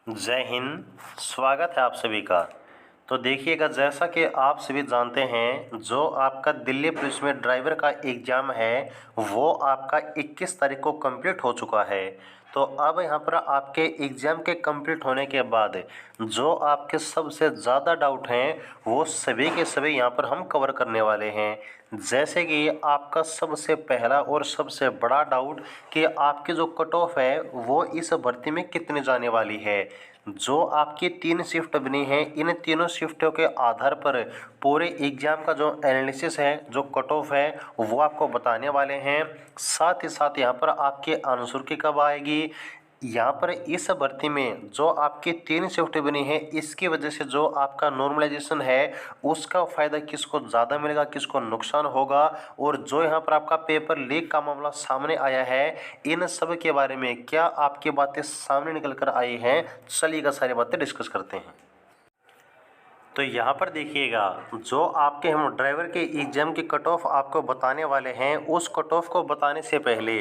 जय हिंद। स्वागत है आप सभी का। तो देखिएगा, जैसा कि आप सभी जानते हैं, जो आपका दिल्ली पुलिस में ड्राइवर का एग्ज़ाम है वो आपका 21 तारीख को कंप्लीट हो चुका है। तो अब यहाँ पर आपके एग्ज़ाम के कंप्लीट होने के बाद जो आपके सबसे ज़्यादा डाउट हैं वो सभी के सभी यहाँ पर हम कवर करने वाले हैं। जैसे कि आपका सबसे पहला और सबसे बड़ा डाउट कि आपकी जो कट ऑफ है वो इस भर्ती में कितनी जाने वाली है। जो आपकी 3 शिफ्ट बनी हैं, इन तीनों शिफ्टों के आधार पर पूरे एग्ज़ाम का जो एनालिसिस है, जो कट ऑफ है, वो आपको बताने वाले हैं। साथ ही साथ यहाँ पर आपके आंसर की कब आएगी, यहाँ पर इस भर्ती में जो आपकी 3 शिफ्ट बनी है इसकी वजह से जो आपका नॉर्मलाइजेशन है उसका फ़ायदा किसको ज़्यादा मिलेगा, किसको नुकसान होगा, और जो यहाँ पर आपका पेपर लीक का मामला सामने आया है, इन सब के बारे में क्या आपकी बातें सामने निकल कर आई हैं, चलिएगा सारी बातें डिस्कस करते हैं। तो यहाँ पर देखिएगा, जो आपके हम ड्राइवर के एग्ज़ाम की कट ऑफ आपको बताने वाले हैं, उस कट ऑफ को बताने से पहले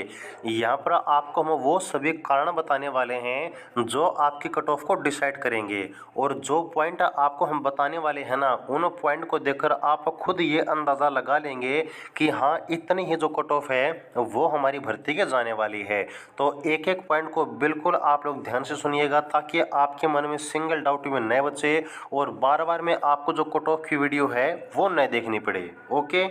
यहाँ पर आपको हम वो सभी कारण बताने वाले हैं जो आपकी कट ऑफ को डिसाइड करेंगे। और जो पॉइंट आपको हम बताने वाले हैं ना, उन पॉइंट को देखकर आप खुद ये अंदाज़ा लगा लेंगे कि हाँ, इतनी ही जो कट ऑफ है वो हमारी भर्ती के जाने वाली है। तो एक एक पॉइंट को बिल्कुल आप लोग ध्यान से सुनिएगा ताकि आपके मन में सिंगल डाउट में न बचे और बार बार में आपको जो कट ऑफ की वीडियो है वो न देखनी पड़े। ओके,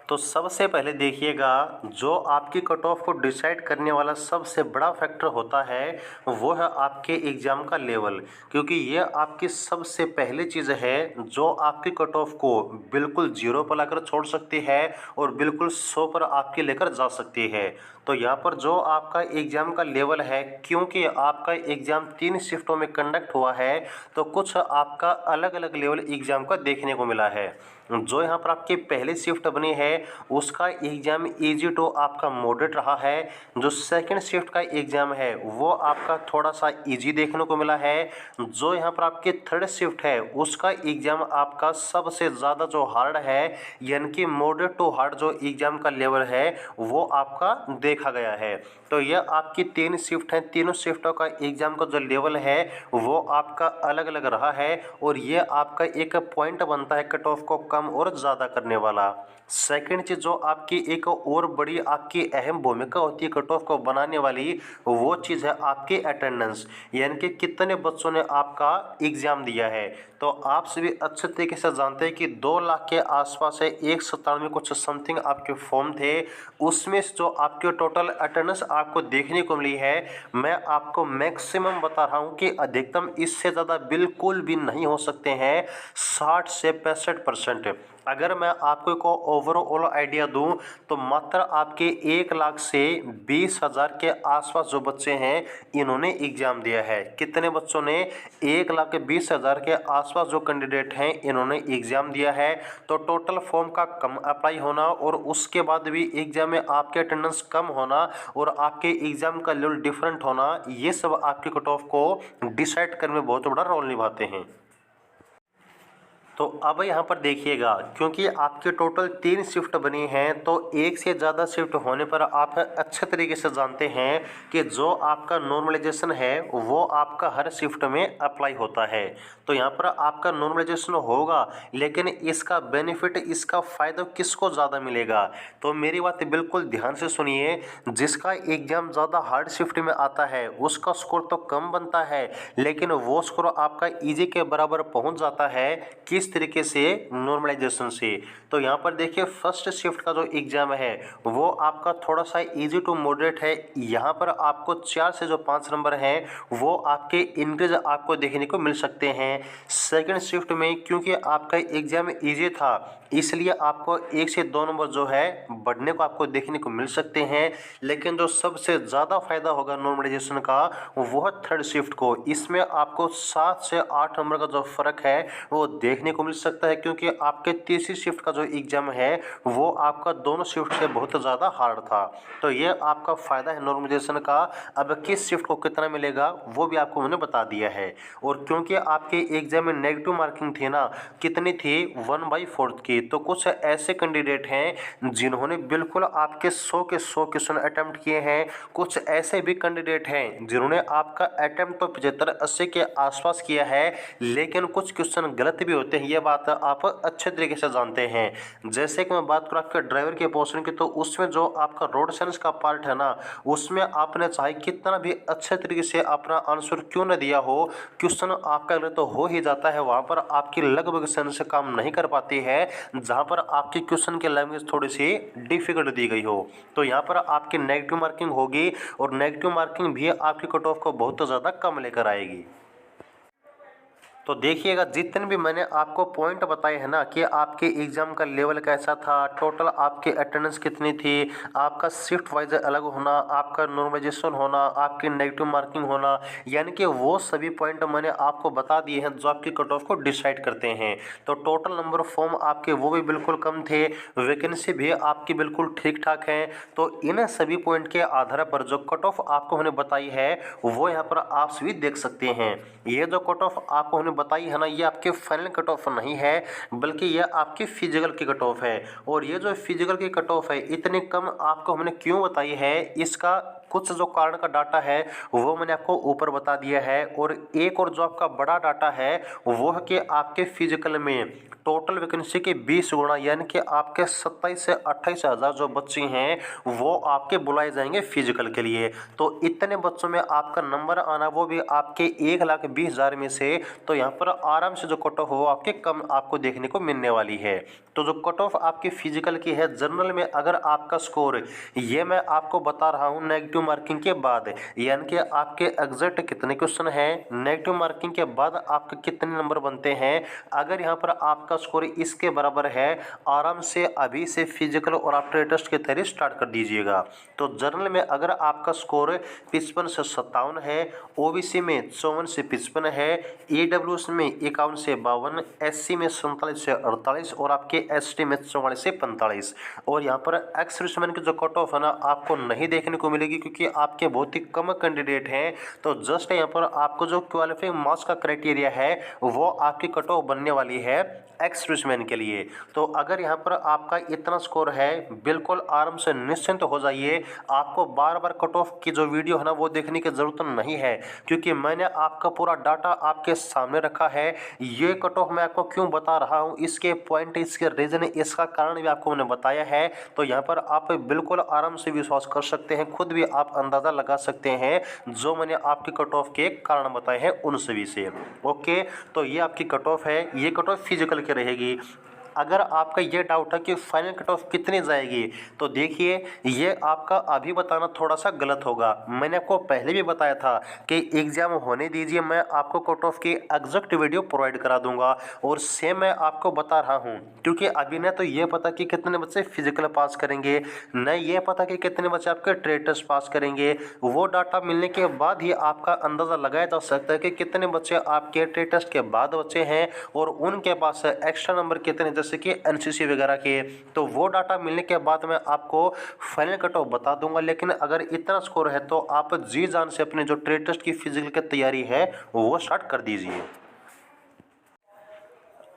तो सबसे पहले देखिएगा, जो आपकी कट ऑफ को डिसाइड करने वाला सबसे बड़ा फैक्टर होता है वो है आपके एग्ज़ाम का लेवल, क्योंकि ये आपकी सबसे पहली चीज़ है जो आपकी कट ऑफ को बिल्कुल 0 पर लाकर छोड़ सकती है और बिल्कुल 100 पर आपके लेकर जा सकती है। तो यहाँ पर जो आपका एग्ज़ाम का लेवल है, क्योंकि आपका एग्ज़ाम 3 शिफ्टों में कंडक्ट हुआ है तो कुछ आपका अलग अलग लेवल एग्ज़ाम का देखने को मिला है। जो यहाँ पर आपकी पहली शिफ्ट बनी है उसका एग्ज़ाम इजी टू आपका मॉडरेट रहा है। जो सेकंड शिफ्ट का एग्ज़ाम है वो आपका थोड़ा सा इजी देखने को मिला है। जो यहाँ पर आपकी थर्ड शिफ्ट है उसका एग्ज़ाम आपका सबसे ज़्यादा जो हार्ड है, यानी कि मॉडरेट टू हार्ड जो एग्ज़ाम का लेवल है वो आपका देखा गया है। तो यह आपकी 3 शिफ्ट हैं, तीनों शिफ्टों का एग्ज़ाम का जो लेवल है वो आपका अलग अलग रहा है और ये आपका एक पॉइंट बनता है कट ऑफ को कम और ज़्यादा करने वाला। सेकंड चीज़ जो आपकी एक और बड़ी आपकी अहम भूमिका होती है कट ऑफ को बनाने वाली, वो चीज़ है आपकी अटेंडेंस, यानी कि कितने बच्चों ने आपका एग्ज़ाम दिया है। तो आप सभी अच्छे तरीके से जानते हैं कि 2 लाख के आसपास है, 197 कुछ समथिंग आपके फॉर्म थे, उसमें से जो आपके टोटल अटेंडेंस आपको देखने को मिली है, मैं आपको मैक्सिमम बता रहा हूँ कि अधिकतम इससे ज़्यादा बिल्कुल भी नहीं हो सकते हैं, 60 से 65%। अगर मैं आपको को ओवरऑल आइडिया दूं तो मात्र आपके 1 लाख से 20,000 के आसपास जो बच्चे हैं इन्होंने एग्ज़ाम दिया है। कितने बच्चों ने? 1,20,000 के आसपास जो कैंडिडेट हैं इन्होंने एग्ज़ाम दिया है। तो टोटल फॉर्म का कम अप्लाई होना और उसके बाद भी एग्ज़ाम में आपके अटेंडेंस कम होना और आपके एग्ज़ाम का लेवल डिफरेंट होना, ये सब आपके कट ऑफ को डिसाइड करने में बहुत बड़ा रोल निभाते हैं। तो अब यहाँ पर देखिएगा, क्योंकि आपके टोटल 3 शिफ्ट बनी हैं तो एक से ज़्यादा शिफ्ट होने पर आप अच्छे तरीके से जानते हैं कि जो आपका नॉर्मलाइजेशन है वो आपका हर शिफ्ट में अप्लाई होता है। तो यहाँ पर आपका नॉर्मलाइजेशन होगा, लेकिन इसका बेनिफिट, इसका फ़ायदा किसको ज़्यादा मिलेगा? तो मेरी बात बिल्कुल ध्यान से सुनिए। जिसका एग्ज़ाम ज़्यादा हार्ड शिफ्ट में आता है उसका स्कोर तो कम बनता है, लेकिन वो स्कोर आपका ईजी के बराबर पहुँच जाता है। किस तरीके से? नॉर्मलाइजेशन से। तो यहाँ पर देखिए, फर्स्ट शिफ्ट का जो एग्ज़ाम है वो आपका थोड़ा सा इजी टू मॉडरेट है। यहाँ पर आपको 4 से जो 5 नंबर हैं वो आपके इंक्रीज आपको देखने को मिल सकते हैं। सेकंड शिफ्ट में क्योंकि आपका एग्ज़ाम इजी था इसलिए आपको 1 से 2 नंबर जो है बढ़ने को आपको देखने को मिल सकते हैं, लेकिन जो सबसे ज़्यादा फायदा होगा नॉर्मलाइजेशन का वो है थर्ड शिफ्ट को। इसमें आपको 7 से 8 नंबर का जो फ़र्क है वो देखने देखने को मिल सकता है, क्योंकि आपके तीसरी शिफ्ट का जो एग्जाम है वो आपका दोनों शिफ्ट से बहुत ज़्यादा हार्ड था। तो ये आपका फ़ायदा है नॉर्मलाइजेशन का। अब किस शिफ्ट को कितना मिलेगा वो भी आपको मैंने बता दिया है। और क्योंकि आपके एग्जाम में नेगेटिव मार्किंग थी ना, कितनी थी 1/4 की, तो कुछ ऐसे कैंडिडेट हैं जिन्होंने बिल्कुल आपके 100 के 100 क्वेश्चन अटेम्प्ट किए हैं। कुछ ऐसे भी कैंडिडेट हैं जिन्होंने आपका अटेम्प्ट तो 75-80 के आसपास किया है, लेकिन कुछ क्वेश्चन गलत भी होते हैं। ये बात आप अच्छे तरीके से जानते हैं। जैसे कि मैं बात करूँ आपके ड्राइवर के पोर्शन की, तो उसमें जो आपका रोड साइंस का पार्ट है ना, उसमें आपने चाहे कितना भी अच्छे तरीके से अपना आंसर क्यों न दिया हो, क्वेश्चन आपका गलत तो हो ही जाता है। वहाँ पर आपकी लगभग सेंस काम नहीं कर पाती है, जहाँ पर आपकी क्वेश्चन की लैंग्वेज थोड़ी सी डिफिकल्ट दी गई हो। तो यहाँ पर आपकी नेगेटिव मार्किंग होगी, और नेगेटिव मार्किंग भी आपकी कट ऑफ को बहुत ज़्यादा कम लेकर आएगी। तो देखिएगा, जितने भी मैंने आपको पॉइंट बताए हैं ना कि आपके एग्जाम का लेवल कैसा था, टोटल आपकी अटेंडेंस कितनी थी, आपका शिफ्ट वाइज अलग होना, आपका नॉर्मलाइजेशन होना, आपकी नेगेटिव मार्किंग होना, यानी कि वो सभी पॉइंट मैंने आपको बता दिए हैं जो आपकी कट ऑफ को डिसाइड करते हैं। तो टोटल नंबर ऑफ फॉर्म आपके वो भी बिल्कुल कम थे, वैकेंसी भी आपकी बिल्कुल ठीक ठाक है। तो इन सभी पॉइंट के आधार पर जो कट ऑफ आपको मैंने बताई है वो यहाँ पर आप सभी देख सकते हैं। ये जो कट ऑफ आपको हमने बताई है ना, ये आपके फाइनल कट ऑफ नहीं है, बल्कि ये आपकी फिजिकल की कट ऑफ है। और ये जो फिजिकल की कट ऑफ है इतनी कम आपको हमने क्यों बताई है, इसका कुछ जो कारण का डाटा है वो मैंने आपको ऊपर बता दिया है। और एक और जो आपका बड़ा डाटा है वो है कि आपके फिजिकल में टोटल वैकेंसी के 20 गुना, यानी कि आपके 27 से 28 हज़ार जो बच्चे हैं वो आपके बुलाए जाएंगे फिजिकल के लिए। तो इतने बच्चों में आपका नंबर आना, वो भी आपके 1,20,000 में से, तो यहाँ पर आराम से जो कट ऑफ हो आपके कम आपको देखने को मिलने वाली है। तो जो कट ऑफ आपकी फिजिकल की है, जनरल में अगर आपका स्कोर, ये मैं आपको बता रहा हूँ नेगेटिव मार्किंग के बाद, यानी कि आपके एग्जैक्ट कितने क्वेश्चन हैं, नेगेटिव मार्किंग के बाद आपके कितने नंबर बनते हैं। अगर यहाँ पर आपका स्कोर इसके बराबर है, आराम से अभी से फिजिकल और आफ्टर टेस्ट की तैयारी स्टार्ट कर दीजिएगा। तो जनरल में अगर आपका स्कोर 55 से 57 है, ओबीसी में 54 से 55 है, ईडब्ल्यूएस में 51 से 52, एससी में 47 से 48, और आपके एसटी में 44 से 45। और यहाँ पर एक्स सर्विसमैन की जो कट ऑफ है ना, आपको नहीं देखने को मिलेगी, क्योंकि आपके बहुत ही कम कैंडिडेट हैं। तो जस्ट यहाँ पर आपको जो क्वालिफाइंग मार्क्स का क्राइटेरिया है वो आपकी कट ऑफ बनने वाली है एक्स सर्विसमैन के लिए। तो अगर यहाँ पर आपका इतना स्कोर है, बिल्कुल आराम से निश्चिंत हो जाइए। आपको बार बार कट ऑफ की जो वीडियो है ना वो देखने की ज़रूरत नहीं है, क्योंकि मैंने आपका पूरा डाटा आपके सामने रखा है। ये कट ऑफ मैं आपको क्यों बता रहा हूँ, इसके पॉइंट, इसके रीजन, इसका कारण भी आपको मैंने बताया है। तो यहाँ पर आप बिल्कुल आराम से विश्वास कर सकते हैं, खुद भी आप अंदाज़ा लगा सकते हैं जो मैंने आपकी कट ऑफ के कारण बताए हैं उन सभी से। ओके, तो ये आपकी कट ऑफ है, ये कट ऑफ फिजिकल की रहेगी। अगर आपका ये डाउट है कि फाइनल कट ऑफ कितनी जाएगी, तो देखिए ये आपका अभी बताना थोड़ा सा गलत होगा। मैंने आपको पहले भी बताया था कि एग्जाम होने दीजिए, मैं आपको कट ऑफ की एग्जैक्ट वीडियो प्रोवाइड करा दूंगा। और सेम मैं आपको बता रहा हूँ, क्योंकि अभी न तो ये पता कि कितने बच्चे फिजिकल पास करेंगे, न ये पता कि कितने बच्चे आपके ट्रेड टेस्ट पास करेंगे। वो डाटा मिलने के बाद ही आपका अंदाज़ा लगाया जा सकता है कि कितने बच्चे आपके ट्रेड टेस्ट के बाद बच्चे हैं और उनके पास एक्स्ट्रा नंबर कितने, जैसे कि एनसीसी वगैरह के। तो वो डाटा मिलने के बाद मैं आपको फाइनल कट ऑफ बता दूंगा। लेकिन अगर इतना स्कोर है तो आप जी जान से अपने जो ट्रेड टेस्ट की फिजिकल की तैयारी है वो स्टार्ट कर दीजिए।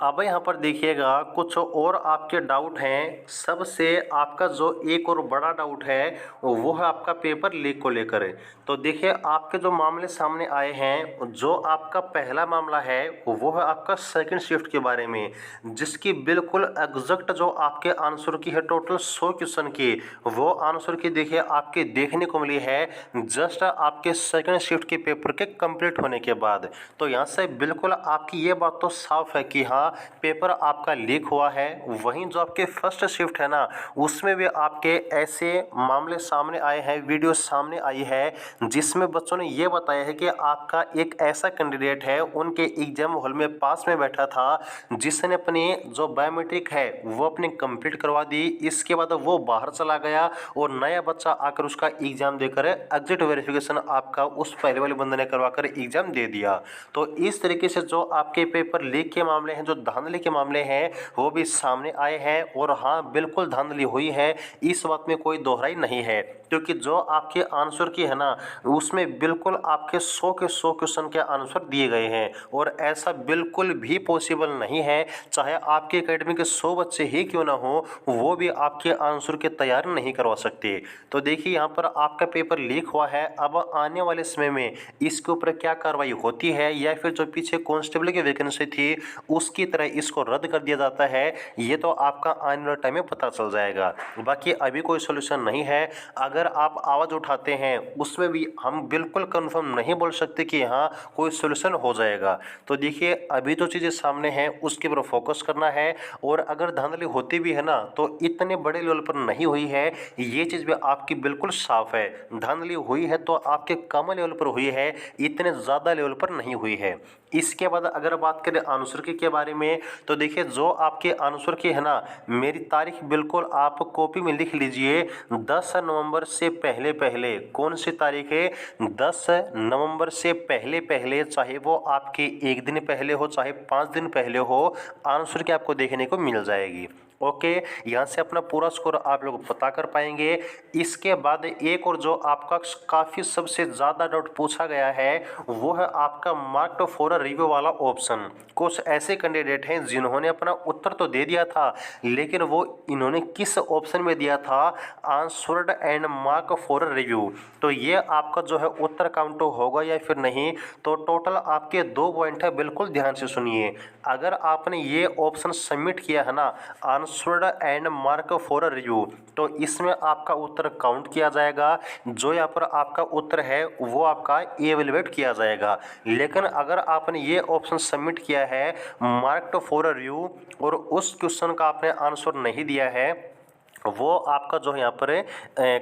अब यहाँ पर देखिएगा कुछ और आपके डाउट हैं। सबसे आपका जो एक और बड़ा डाउट है वो है आपका पेपर लीक को लेकर। तो देखिए आपके जो मामले सामने आए हैं, जो आपका पहला मामला है वो है आपका सेकंड शिफ्ट के बारे में, जिसकी बिल्कुल एग्जैक्ट जो आपके आंसर की है टोटल 100 क्वेश्चन की, वो आंसर की देखिए आपके देखने को मिली है जस्ट आपके सेकंड शिफ्ट के पेपर के कंप्लीट होने के बाद। तो यहाँ से बिल्कुल आपकी ये बात तो साफ है कि हाँ पेपर आपका लीक हुआ है। वहीं जो आपके फर्स्ट शिफ्ट है ना, उसमें भी आपके ऐसे मामले सामने आए हैं, वीडियो सामने आई है जिसमें बच्चों ने ये बताया है कि आपका एक ऐसा कैंडिडेट है उनके एग्जाम हॉल में पास में बैठा था, जिसने अपनी जो बायोमेट्रिक है वो अपनी कंप्लीट करवा दी। इसके बाद वो बाहर चला गया और नया बच्चा आकर उसका एग्जाम देकर एग्जिट वेरिफिकेशन आपका उस पहले वाले बंदे ने करवा कर एग्जाम दे दिया। तो इस तरीके से जो आपके पेपर लीक के मामले हैं, जो जो धांधली के मामले हैं वो भी सामने आए हैं। और हाँ, बिल्कुल धांधली हुई है, इस बात में कोई दोहराई नहीं है, क्योंकि जो आपके आंसर की है ना, उसमें बिल्कुल आपके 100 के 100 क्वेश्चन के आंसर दिए गए हैं। और ऐसा बिल्कुल भी पॉसिबल नहीं है, चाहे आपके एकेडमी के 100 बच्चे ही क्यों ना हो, वो भी आपके आंसर की तैयारी नहीं करवा सकते। तो देखिए यहाँ पर आपका पेपर लीक हुआ है, अब आने वाले समय में इसके ऊपर क्या कार्रवाई होती है, या फिर जो पीछे कांस्टेबल की वैकेंसी थी उसकी तरह इसको रद्द कर दिया जाता है, ये तो आपका आने वाले टाइम में पता चल जाएगा। बाकी अभी कोई सोल्यूशन नहीं है। अगर आप आवाज़ उठाते हैं उसमें भी हम बिल्कुल कंफर्म नहीं बोल सकते कि हाँ कोई सोल्यूशन हो जाएगा। तो देखिए अभी तो चीज़ें सामने हैं, उसके ऊपर फोकस करना है। और अगर धांधली होती भी है ना, तो इतने बड़े लेवल पर नहीं हुई है, ये चीज़ भी आपकी बिल्कुल साफ है। धांधली हुई है तो आपके कम लेवल पर हुई है, इतने ज़्यादा लेवल पर नहीं हुई है। इसके बाद अगर बात करें आंसर की के बारे में, तो देखिए जो आपके आंसर की है ना, मेरी तारीख बिल्कुल आप कॉपी में लिख लीजिए। 10 नवंबर से पहले पहले, कौन सी तारीख है, 10 नवंबर से पहले पहले, चाहे वो आपके एक दिन पहले हो चाहे 5 दिन पहले हो, आंसर की आपको देखने को मिल जाएगी। ओके, यहाँ से अपना पूरा स्कोर आप लोग पता कर पाएंगे। इसके बाद एक और जो आपका काफ़ी सबसे ज़्यादा डाउट पूछा गया है, वो है आपका मार्क्ड फॉर रिव्यू वाला ऑप्शन। कुछ ऐसे कैंडिडेट हैं जिन्होंने अपना उत्तर तो दे दिया था, लेकिन वो इन्होंने किस ऑप्शन में दिया था, answered and mark for review. तो ये आपका जो है उत्तर काउंट होगा या फिर नहीं, तो टोटल आपके 2 पॉइंट है, बिल्कुल ध्यान से सुनिए। अगर आपने ये ऑप्शन सबमिट किया है ना, answered and mark for review, तो इसमें आपका उत्तर काउंट किया जाएगा। जो यहाँ पर आपका उत्तर है वो आपका एवेलुएट किया जाएगा। लेकिन अगर आपने ये ऑप्शन सबमिट किया है मार्क्ड फॉर रिव्यू और उस क्वेश्चन का आपने आंसर नहीं दिया है, वो आपका जो है यहाँ पर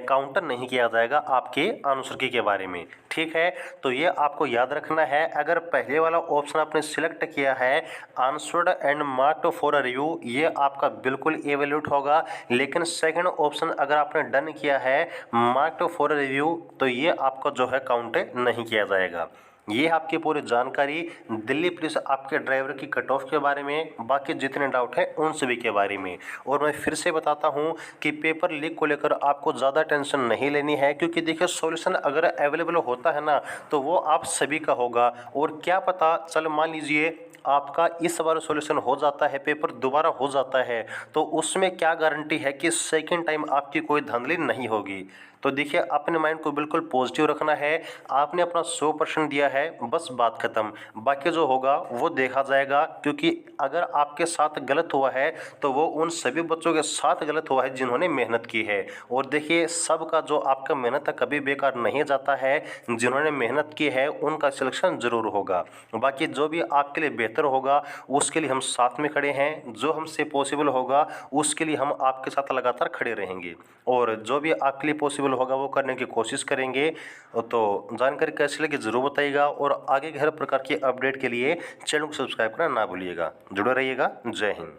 काउंटर नहीं किया जाएगा आपके आंसर की के बारे में। ठीक है, तो ये आपको याद रखना है। अगर पहले वाला ऑप्शन आपने सिलेक्ट किया है answered and marked for review, ये आपका बिल्कुल एवेल्यूट होगा। लेकिन सेकंड ऑप्शन अगर आपने डन किया है मार्क्ड फॉर रिव्यू, तो ये आपका जो है काउंट नहीं किया जाएगा। ये आपकी पूरी जानकारी दिल्ली पुलिस आपके ड्राइवर की कट ऑफ के बारे में, बाकी जितने डाउट हैं उन सभी के बारे में। और मैं फिर से बताता हूं कि पेपर लीक को लेकर आपको ज़्यादा टेंशन नहीं लेनी है, क्योंकि देखिए सॉल्यूशन अगर अवेलेबल होता है ना, तो वो आप सभी का होगा। और क्या पता, चल मान लीजिए आपका इस बार सॉल्यूशन हो जाता है, पेपर दोबारा हो जाता है, तो उसमें क्या गारंटी है कि सेकंड टाइम आपकी कोई धांधली नहीं होगी। तो देखिए अपने माइंड को बिल्कुल पॉजिटिव रखना है। आपने अपना 100% दिया है, बस बात खत्म। बाकी जो होगा वो देखा जाएगा, क्योंकि अगर आपके साथ गलत हुआ है तो वो उन सभी बच्चों के साथ गलत हुआ है जिन्होंने मेहनत की है। और देखिए सबका जो आपका मेहनत है कभी बेकार नहीं जाता है, जिन्होंने मेहनत की है उनका सिलेक्शन जरूर होगा। बाकी जो भी आपके लिए बेहतर होगा उसके लिए हम साथ में खड़े हैं, जो हमसे पॉसिबल होगा उसके लिए हम आपके साथ लगातार खड़े रहेंगे। और जो भी आपके लिए पॉसिबल होगा वो करने की कोशिश करेंगे। तो जानकारी कैसी लगी जरूर बताइएगा, और आगे के हर प्रकार की अपडेट के लिए चैनल को सब्सक्राइब करना ना भूलिएगा। जुड़े रहिएगा। जय हिंद।